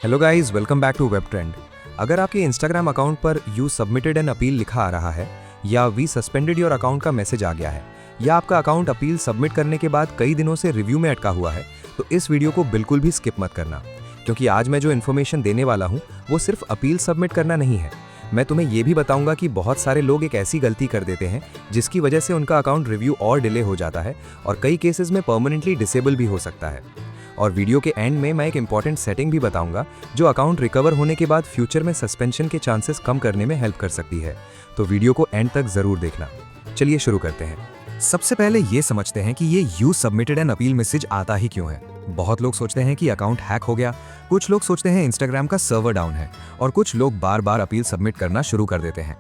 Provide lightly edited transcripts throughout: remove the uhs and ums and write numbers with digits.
Hello guys, welcome back to Web Trend. अगर आपके Instagram account पर यू सबमिटेड एन अपील लिखा आ रहा है या वी सस्पेंडेड योर अकाउंट का मैसेज आ गया है या आपका अकाउंट अपील सबमिट करने के बाद कई दिनों से रिव्यू में अटका हुआ है, तो इस वीडियो को बिल्कुल भी स्किप मत करना, क्योंकि आज मैं जो इन्फॉर्मेशन देने वाला हूँ वो सिर्फ अपील सबमिट करना नहीं है। मैं तुम्हें ये भी बताऊंगा कि बहुत सारे लोग एक ऐसी गलती कर देते हैं जिसकी वजह से उनका अकाउंट रिव्यू और डिले हो जाता है और कई केसेस में परमानेंटली डिसेबल भी हो सकता है। और वीडियो के एंड में मैं एक इंपॉर्टेंट सेटिंग भी बताऊंगा जो अकाउंट रिकवर होने के बाद फ्यूचर में सस्पेंशन के चांसेस कम करने में हेल्प कर सकती है। तो वीडियो को एंड तक जरूर देखना। चलिए शुरू करते हैं। सबसे पहले ये समझते हैं कि ये you submitted an appeal message आता ही क्यों है। बहुत लोग सोचते हैं कि अकाउंट हैक हो गया, कुछ लोग सोचते हैं इंस्टाग्राम का सर्वर डाउन है और कुछ लोग बार बार अपील सबमिट करना शुरू कर देते हैं।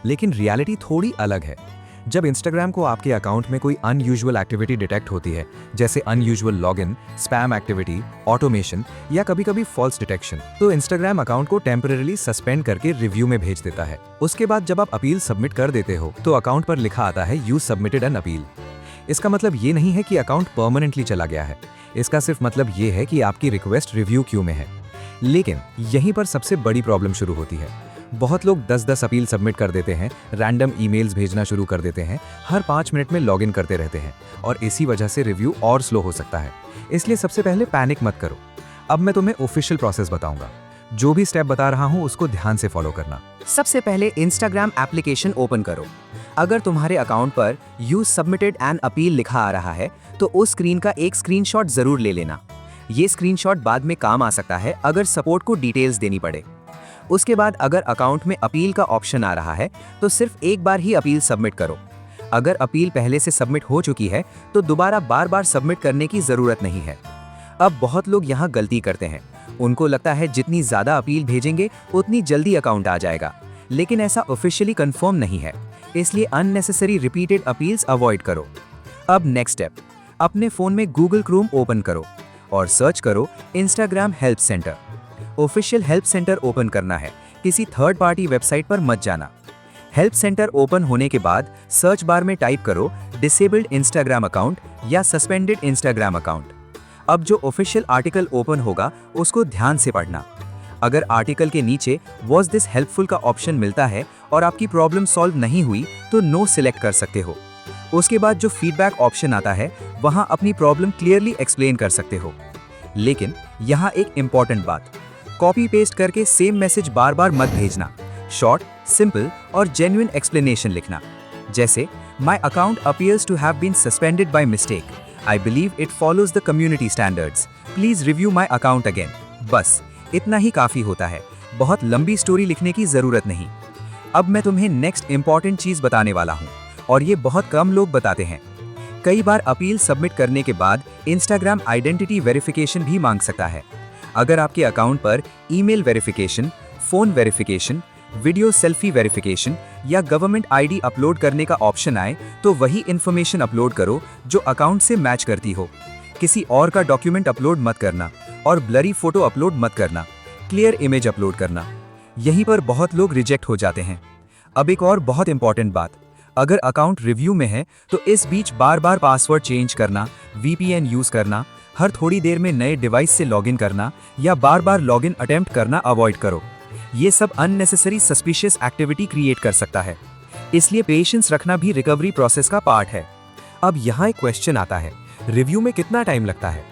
लेकिन रियलिटी थोड़ी अलग है। जब इंस्टाग्राम को आपके अकाउंट में कोई अनयूजुअल एक्टिविटी डिटेक्ट होती है, जैसे unusual login, spam activity, automation या कभी-कभी फॉल्स डिटेक्शन, तो इंस्टाग्राम अकाउंट को टेम्परेरी सस्पेंड करके रिव्यू में भेज देता है। उसके बाद जब आप अपील सबमिट कर देते हो तो अकाउंट पर लिखा आता है यू सबमिटेड एन अपील। इसका मतलब ये नहीं है कि अकाउंट परमानेंटली चला गया है, इसका सिर्फ मतलब ये है कि आपकी रिक्वेस्ट रिव्यू क्यू में है। लेकिन यहीं पर सबसे बड़ी प्रॉब्लम शुरू होती है। बहुत लोग 10-10 अपील सबमिट कर देते हैं, रैंडम ईमेल्स भेजना शुरू कर देते हैं, हर 5 मिनट में लॉगिन करते रहते हैं और इसी वजह से रिव्यू और स्लो हो सकता है। इसलिए सबसे पहले पैनिक मत करो। अब मैं तुम्हें ऑफिशियल प्रोसेस बताऊंगा। जो भी स्टेप बता रहा हूं उसको ध्यान से फॉलो करना। सबसे पहले इंस्टाग्राम एप्लीकेशन ओपन करो। अगर तुम्हारे अकाउंट पर यू सबमिटेड एन अपील लिखा आ रहा है तो उस स्क्रीन का एक स्क्रीनशॉट जरूर ले लेना। ये स्क्रीनशॉट बाद में काम आ सकता है अगर सपोर्ट को डिटेल्स देनी पड़े। उसके बाद अगर अकाउंट में अपील का ऑप्शन आ रहा है तो सिर्फ एक बार ही अपील सबमिट करो। अगर अपील पहले से सबमिट हो चुकी है तो दोबारा बार बार सबमिट करने की जरूरत नहीं है। अब बहुत लोग यहाँ गलती करते हैं। उनको लगता है जितनी ज्यादा अपील भेजेंगे उतनी जल्दी अकाउंट आ जाएगा, लेकिन ऐसा ऑफिशियली कंफर्म नहीं है। इसलिए अननेसेसरी रिपीटेड अपील्स अवॉइड करो। अब नेक्स्ट स्टेप, अपने फोन में गूगल क्रोम ओपन करो और सर्च करो Instagram help centre. Official help centre open करना है, किसी थर्ड पार्टी वेबसाइट पर मत जाना। हेल्प सेंटर ओपन होने के बाद सर्च बार में टाइप करो डिसेबल्ड इंस्टाग्राम अकाउंट या सस्पेंडेड इंस्टाग्राम अकाउंट। अब जो ऑफिशियल आर्टिकल ओपन होगा उसको ध्यान से पढ़ना। अगर आर्टिकल के नीचे वॉज दिस हेल्पफुल का ऑप्शन मिलता है और आपकी प्रॉब्लम सॉल्व नहीं हुई तो नो सिलेक्ट कर सकते हो। उसके बाद जो फीडबैक ऑप्शन आता है वहां अपनी प्रॉब्लम क्लियरली एक्सप्लेन कर सकते हो। लेकिन यहाँ एक इंपॉर्टेंट बात, कॉपी पेस्ट करके सेम मैसेज बार बार मत भेजना। शॉर्ट, सिंपल और जेन्युइन एक्सप्लेनेशन लिखना, जैसे my account appears to have been suspended by mistake. I believe it follows the community standards. Please review my account again. बस इतना ही काफी होता है, बहुत लंबी स्टोरी लिखने की जरूरत नहीं। अब मैं तुम्हें नेक्स्ट इंपॉर्टेंट चीज बताने वाला हूँ और ये बहुत कम लोग बताते हैं। कई बार अपील सबमिट करने के बाद इंस्टाग्राम आइडेंटिटी वेरिफिकेशन भी मांग सकता है। अगर आपके अकाउंट पर email verification, phone verification, video selfie verification या गवर्नमेंट आईडी अपलोड करने का ऑप्शन आए तो वही इंफॉर्मेशन अपलोड करो जो अकाउंट से मैच करती हो। किसी और का डॉक्यूमेंट अपलोड मत करना और ब्लरी फोटो अपलोड मत करना, क्लियर इमेज अपलोड करना। यहीं पर बहुत लोग रिजेक्ट हो जाते हैं। अब एक और बहुत इंपॉर्टेंट बात, अगर अकाउंट रिव्यू में है तो इस बीच बार बार पासवर्ड चेंज करना, वीपीएन यूज करना, हर थोड़ी देर में नए डिवाइस से लॉगिन करना या बार बार लॉगिन अटेम्प्ट करना अवॉइड करो। ये सब अननेसेसरी सस्पिशियस एक्टिविटी क्रिएट कर सकता है। इसलिए पेशेंस रखना भी रिकवरी प्रोसेस का पार्ट है। अब यहाँ एक क्वेश्चन आता है, रिव्यू में कितना टाइम लगता है?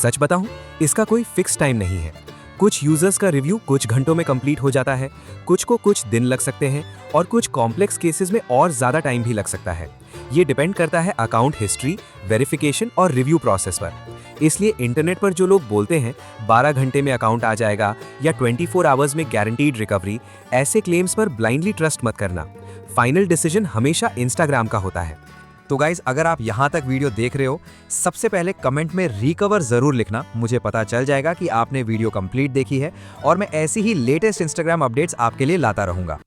सच बताऊं, इसका कोई फिक्स टाइम नहीं है। कुछ यूजर्स का रिव्यू कुछ घंटों में कंप्लीट हो जाता है, कुछ को कुछ दिन लग सकते हैं और कुछ कॉम्प्लेक्स केसेस में और ज्यादा टाइम भी लग सकता है। ये डिपेंड करता है अकाउंट हिस्ट्री, वेरिफिकेशन और रिव्यू प्रोसेस पर। इसलिए इंटरनेट पर जो लोग बोलते हैं 12 घंटे में अकाउंट आ जाएगा या 24 आवर्स में गारंटीड रिकवरी, ऐसे क्लेम्स पर ब्लाइंडली ट्रस्ट मत करना। फाइनल डिसीजन हमेशा इंस्टाग्राम का होता है। तो गाइज, अगर आप यहाँ तक वीडियो देख रहे हो, सबसे पहले कमेंट में रिकवर जरूर लिखना। मुझे पता चल जाएगा कि आपने वीडियो कंप्लीट देखी है और मैं ऐसी ही लेटेस्ट इंस्टाग्राम अपडेट्स आपके लिए लाता रहूंगा।